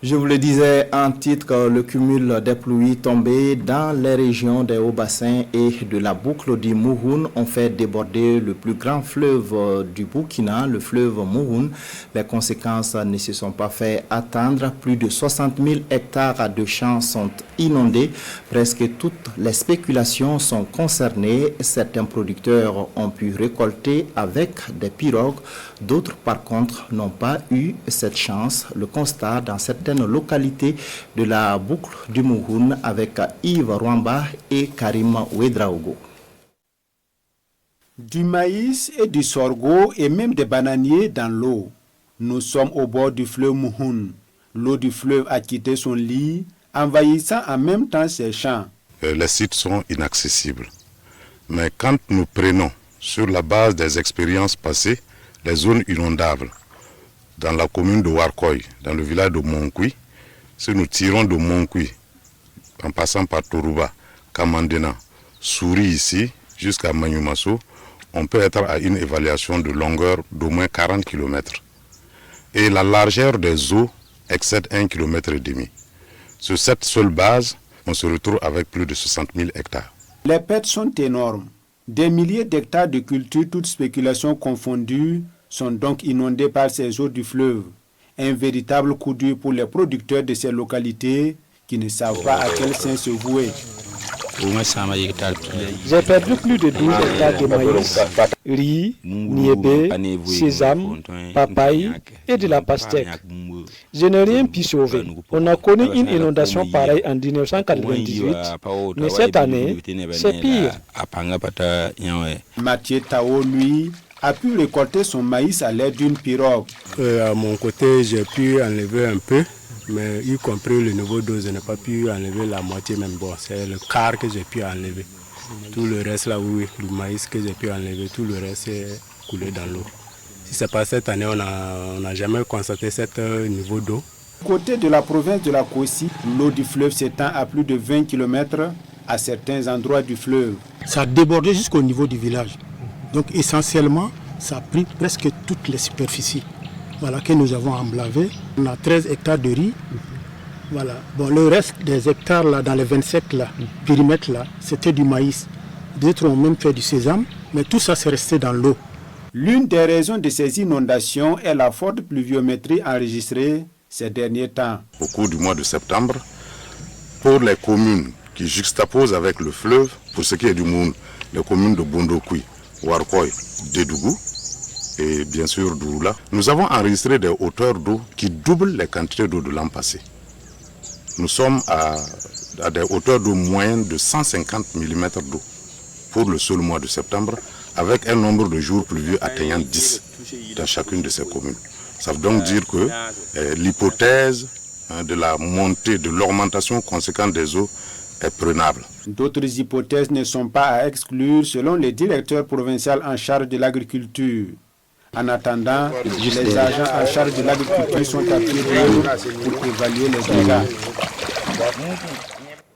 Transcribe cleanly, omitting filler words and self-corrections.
Je vous le disais en titre, le cumul des pluies tombées dans les régions des hauts-bassins et de la boucle du Mouhoun ont fait déborder le plus grand fleuve du Burkina, le fleuve Mouhoun. Les conséquences ne se sont pas fait attendre. Plus de 60 000 hectares de champs sont inondés. Presque toutes les spéculations sont concernées. Certains producteurs ont pu récolter avec des pirogues. D'autres, par contre, n'ont pas eu cette chance. Le constat dans certaines localités de la boucle du Mouhoun avec Yves Rwamba et Karim Ouedraogo. Du maïs et du sorgho et même des bananiers dans l'eau. Nous sommes au bord du fleuve Mouhoun. L'eau du fleuve a quitté son lit, envahissant en même temps ses champs. Les sites sont inaccessibles. Mais quand nous prenons, sur la base des expériences passées, les zones inondables, dans la commune de Warkoy, dans le village de Monkui, si nous tirons de Monkui, en passant par Toruba, Kamandena, Souri ici, jusqu'à Manyumaso, on peut être à une évaluation de longueur d'au moins 40 km. Et la largeur des eaux excède 1,5 km. Sur cette seule base, on se retrouve avec plus de 60 000 hectares. Les pertes sont énormes. Des milliers d'hectares de cultures, toutes spéculations confondues, sont donc inondés par ces eaux du fleuve. Un véritable coup dur pour les producteurs de ces localités qui ne savent pas à quel sein se vouer. J'ai perdu plus de 12 hectares de maïs, riz, niébé, sésame, papaye et de la pastèque. Je n'ai rien pu sauver. On a connu une inondation pareille en 1998, mais cette année, c'est pire. Mathieu Tao, lui, a pu récolter son maïs à l'aide d'une pirogue. À mon côté, j'ai pu enlever un peu, mais y compris le niveau d'eau, je n'ai pas pu enlever la moitié même. Bon, c'est le quart que j'ai pu enlever. Tout le reste là, oui, le maïs que j'ai pu enlever, tout le reste est coulé dans l'eau. Si ce n'est pas cette année, on n'a jamais constaté ce niveau d'eau. Côté de la province de la Kossi, l'eau du fleuve s'étend à plus de 20 km à certains endroits du fleuve. Ça a débordé jusqu'au niveau du village. Donc essentiellement, ça a pris presque toutes les superficies, voilà, que nous avons emblavées. On a 13 hectares de riz. Voilà. Bon, le reste des hectares là, dans les 27 là, périmètres là, c'était du maïs. D'autres ont même fait du sésame, mais tout ça c'est resté dans l'eau. L'une des raisons de ces inondations est la forte pluviométrie enregistrée ces derniers temps. Au cours du mois de septembre, pour les communes qui juxtaposent avec le fleuve, pour ce qui est du Moun, les communes de Bondokui, Warkoy, Dédougou et bien sûr Douroula, nous avons enregistré des hauteurs d'eau qui doublent les quantités d'eau de l'an passé. Nous sommes à des hauteurs d'eau moyennes de 150 mm d'eau pour le seul mois de septembre, avec un nombre de jours pluvieux atteignant 10 dans chacune de ces communes. Ça veut donc dire que l'hypothèse de la montée, de l'augmentation conséquente des eaux est prenable. D'autres hypothèses ne sont pas à exclure selon le directeur provincial en charge de l'agriculture. En attendant, les agents en charge de l'agriculture sont à pied d'œuvre pour évaluer les dégâts.